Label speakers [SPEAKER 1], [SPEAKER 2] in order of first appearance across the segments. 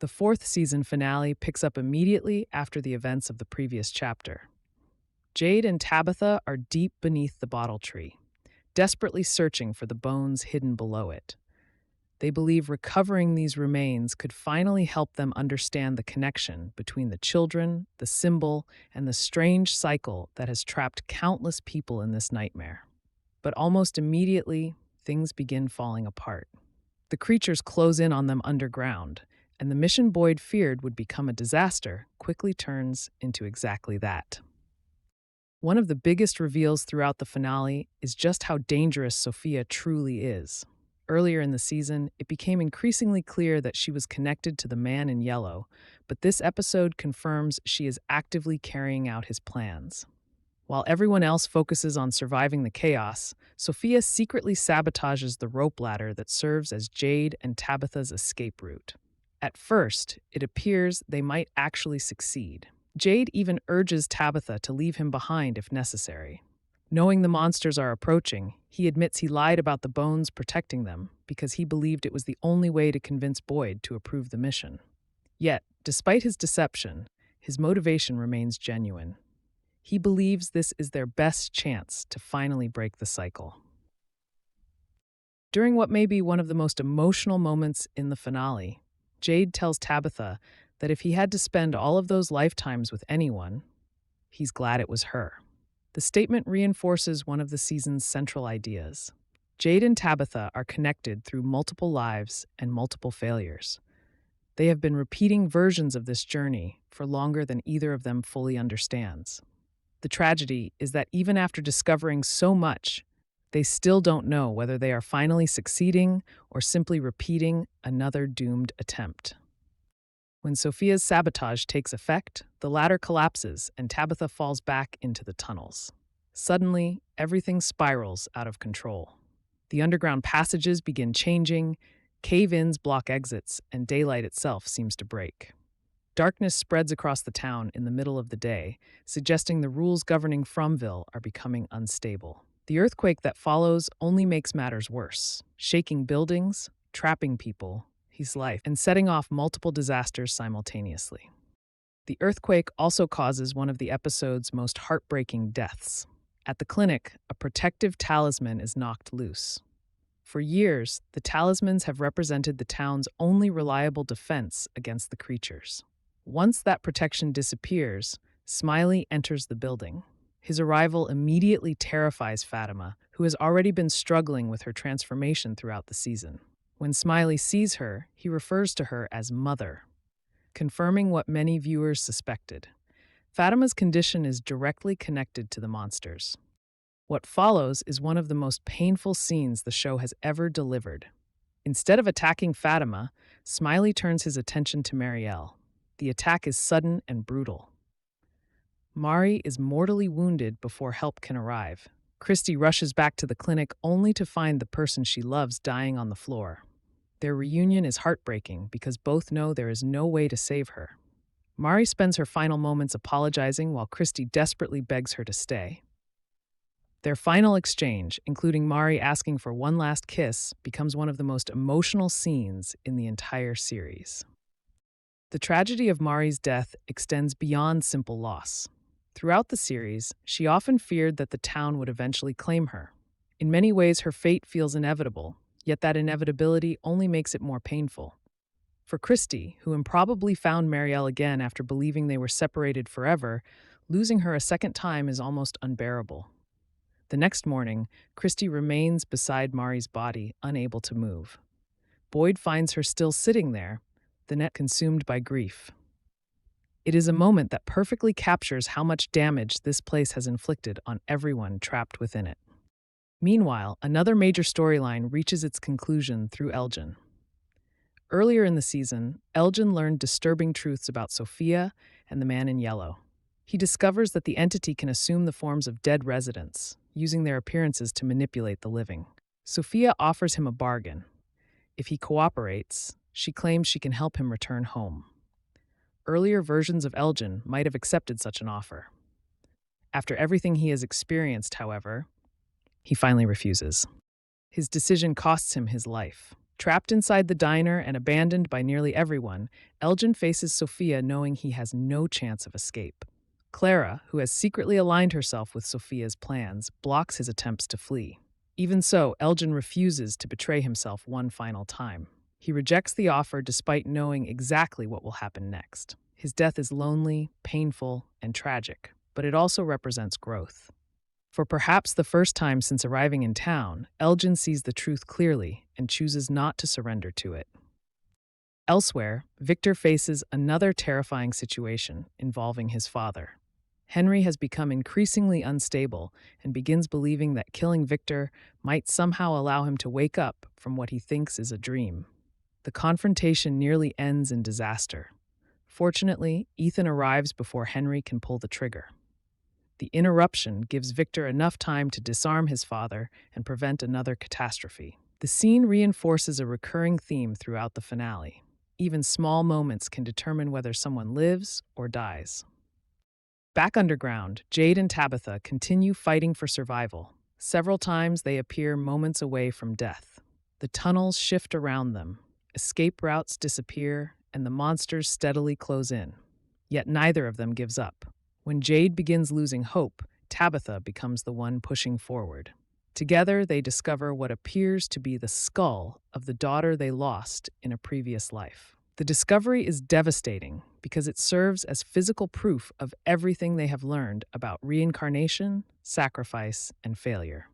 [SPEAKER 1] The fourth season finale picks up immediately after the events of the previous chapter. Jade and Tabitha are deep beneath the bottle tree, desperately searching for the bones hidden below it. They believe recovering these remains could finally help them understand the connection between the children, the symbol, and the strange cycle that has trapped countless people in this nightmare. But almost immediately, things begin falling apart. The creatures close in on them underground, and the mission Boyd feared would become a disaster quickly turns into exactly that. One of the biggest reveals throughout the finale is just how dangerous Sophia truly is. Earlier in the season, it became increasingly clear that she was connected to the man in yellow, but this episode confirms she is actively carrying out his plans. While everyone else focuses on surviving the chaos, Sophia secretly sabotages the rope ladder that serves as Jade and Tabitha's escape route. At first, it appears they might actually succeed. Jade even urges Tabitha to leave him behind if necessary. Knowing the monsters are approaching, he admits he lied about the bones protecting them because he believed it was the only way to convince Boyd to approve the mission. Yet, despite his deception, his motivation remains genuine. He believes this is their best chance to finally break the cycle. During what may be one of the most emotional moments in the finale, Jade tells Tabitha that if he had to spend all of those lifetimes with anyone, he's glad it was her. The statement reinforces one of the season's central ideas. Jade and Tabitha are connected through multiple lives and multiple failures. They have been repeating versions of this journey for longer than either of them fully understands. The tragedy is that even after discovering so much, they still don't know whether they are finally succeeding or simply repeating another doomed attempt. When Sophia's sabotage takes effect, the ladder collapses and Tabitha falls back into the tunnels. Suddenly, everything spirals out of control. The underground passages begin changing, cave-ins block exits, and daylight itself seems to break. Darkness spreads across the town in the middle of the day, suggesting the rules governing Fromville are becoming unstable. The earthquake that follows only makes matters worse, shaking buildings, trapping people, his life, and setting off multiple disasters simultaneously. The earthquake also causes one of the episode's most heartbreaking deaths. At the clinic, a protective talisman is knocked loose. For years, the talismans have represented the town's only reliable defense against the creatures. Once that protection disappears, Smiley enters the building. His arrival immediately terrifies Fatima, who has already been struggling with her transformation throughout the season. When Smiley sees her, he refers to her as Mother, confirming what many viewers suspected. Fatima's condition is directly connected to the monsters. What follows is one of the most painful scenes the show has ever delivered. Instead of attacking Fatima, Smiley turns his attention to Marielle. The attack is sudden and brutal. Mari is mortally wounded before help can arrive. Christy rushes back to the clinic only to find the person she loves dying on the floor. Their reunion is heartbreaking because both know there is no way to save her. Mari spends her final moments apologizing while Christy desperately begs her to stay. Their final exchange, including Mari asking for one last kiss, becomes one of the most emotional scenes in the entire series. The tragedy of Mari's death extends beyond simple loss. Throughout the series, she often feared that the town would eventually claim her. In many ways, her fate feels inevitable, yet that inevitability only makes it more painful. For Christy, who improbably found Marielle again after believing they were separated forever, losing her a second time is almost unbearable. The next morning, Christy remains beside Mari's body, unable to move. Boyd finds her still sitting there, the net consumed by grief. It is a moment that perfectly captures how much damage this place has inflicted on everyone trapped within it. Meanwhile, another major storyline reaches its conclusion through Elgin. Earlier in the season, Elgin learned disturbing truths about Sophia and the man in yellow. He discovers that the entity can assume the forms of dead residents, using their appearances to manipulate the living. Sophia offers him a bargain. If he cooperates, she claims she can help him return home. Earlier versions of Elgin might have accepted such an offer. After everything he has experienced, however, he finally refuses. His decision costs him his life. Trapped inside the diner and abandoned by nearly everyone, Elgin faces Sophia knowing he has no chance of escape. Clara, who has secretly aligned herself with Sophia's plans, blocks his attempts to flee. Even so, Elgin refuses to betray himself one final time. He rejects the offer despite knowing exactly what will happen next. His death is lonely, painful, and tragic, but it also represents growth. For perhaps the first time since arriving in town, Elgin sees the truth clearly and chooses not to surrender to it. Elsewhere, Victor faces another terrifying situation involving his father. Henry has become increasingly unstable and begins believing that killing Victor might somehow allow him to wake up from what he thinks is a dream. The confrontation nearly ends in disaster. Fortunately, Ethan arrives before Henry can pull the trigger. The interruption gives Victor enough time to disarm his father and prevent another catastrophe. The scene reinforces a recurring theme throughout the finale. Even small moments can determine whether someone lives or dies. Back underground, Jade and Tabitha continue fighting for survival. Several times they appear moments away from death. The tunnels shift around them, escape routes disappear, and the monsters steadily close in. Yet neither of them gives up. When Jade begins losing hope, Tabitha becomes the one pushing forward. Together, they discover what appears to be the skull of the daughter they lost in a previous life. The discovery is devastating because it serves as physical proof of everything they have learned about reincarnation, sacrifice, and failure.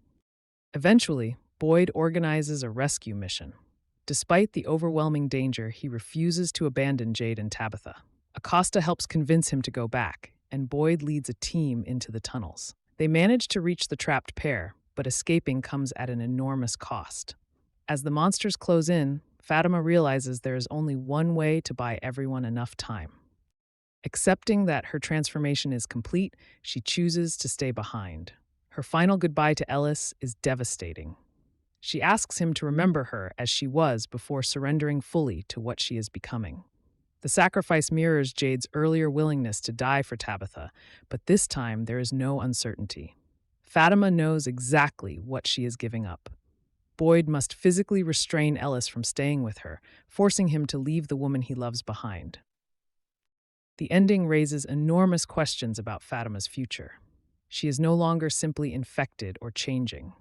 [SPEAKER 1] Eventually, Boyd organizes a rescue mission. Despite the overwhelming danger, he refuses to abandon Jade and Tabitha. Acosta helps convince him to go back, and Boyd leads a team into the tunnels. They manage to reach the trapped pair, but escaping comes at an enormous cost. As the monsters close in, Fatima realizes there is only one way to buy everyone enough time. Accepting that her transformation is complete, she chooses to stay behind. Her final goodbye to Ellis is devastating. She asks him to remember her as she was before surrendering fully to what she is becoming. The sacrifice mirrors Jade's earlier willingness to die for Tabitha, but this time there is no uncertainty. Fatima knows exactly what she is giving up. Boyd must physically restrain Ellis from staying with her, forcing him to leave the woman he loves behind. The ending raises enormous questions about Fatima's future. She is no longer simply infected or changing.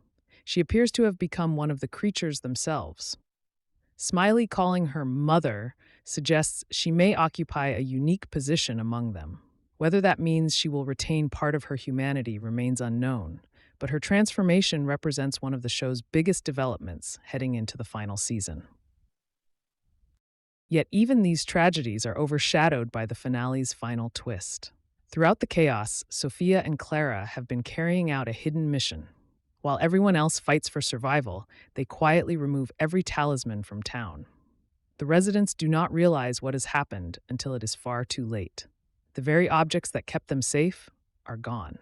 [SPEAKER 1] She appears to have become one of the creatures themselves. Smiley calling her mother suggests she may occupy a unique position among them. Whether that means she will retain part of her humanity remains unknown, but her transformation represents one of the show's biggest developments heading into the final season. Yet even these tragedies are overshadowed by the finale's final twist. Throughout the chaos, Sophia and Clara have been carrying out a hidden mission. While everyone else fights for survival, they quietly remove every talisman from town. The residents do not realize what has happened until it is far too late. The very objects that kept them safe are gone.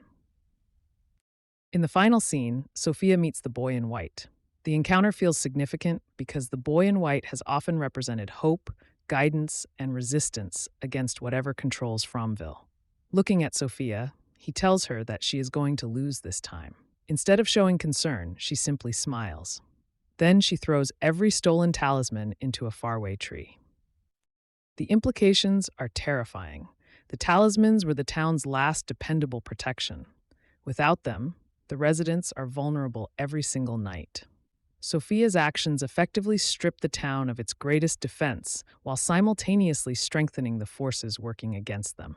[SPEAKER 1] In the final scene, Sophia meets the boy in white. The encounter feels significant because the boy in white has often represented hope, guidance, and resistance against whatever controls Fromville. Looking at Sophia, he tells her that she is going to lose this time. Instead of showing concern, she simply smiles. Then she throws every stolen talisman into a faraway tree. The implications are terrifying. The talismans were the town's last dependable protection. Without them, the residents are vulnerable every single night. Sophia's actions effectively strip the town of its greatest defense while simultaneously strengthening the forces working against them.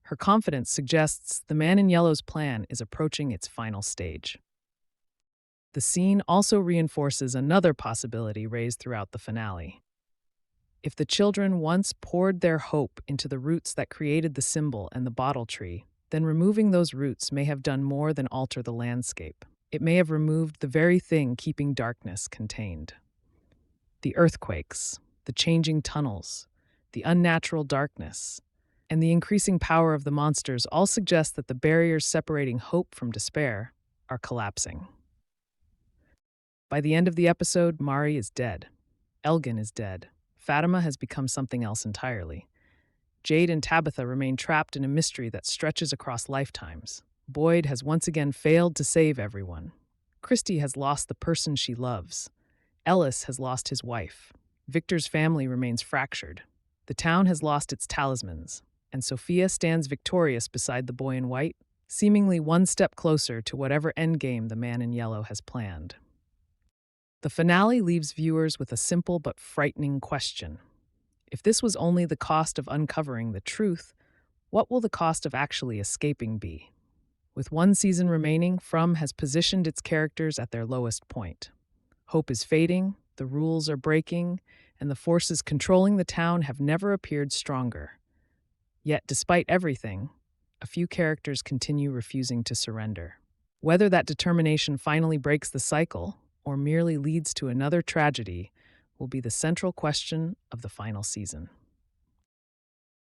[SPEAKER 1] Her confidence suggests the Man in Yellow's plan is approaching its final stage. The scene also reinforces another possibility raised throughout the finale. If the children once poured their hope into the roots that created the symbol and the bottle tree, then removing those roots may have done more than alter the landscape. It may have removed the very thing keeping darkness contained. The earthquakes, the changing tunnels, the unnatural darkness, and the increasing power of the monsters all suggest that the barriers separating hope from despair are collapsing. By the end of the episode, Mari is dead. Elgin is dead. Fatima has become something else entirely. Jade and Tabitha remain trapped in a mystery that stretches across lifetimes. Boyd has once again failed to save everyone. Christy has lost the person she loves. Ellis has lost his wife. Victor's family remains fractured. The town has lost its talismans, and Sophia stands victorious beside the boy in white, seemingly one step closer to whatever endgame the man in yellow has planned. The finale leaves viewers with a simple but frightening question. If this was only the cost of uncovering the truth, what will the cost of actually escaping be? With one season remaining, From has positioned its characters at their lowest point. Hope is fading, the rules are breaking, and the forces controlling the town have never appeared stronger. Yet, despite everything, a few characters continue refusing to surrender. Whether that determination finally breaks the cycle or merely leads to another tragedy will be the central question of the final season.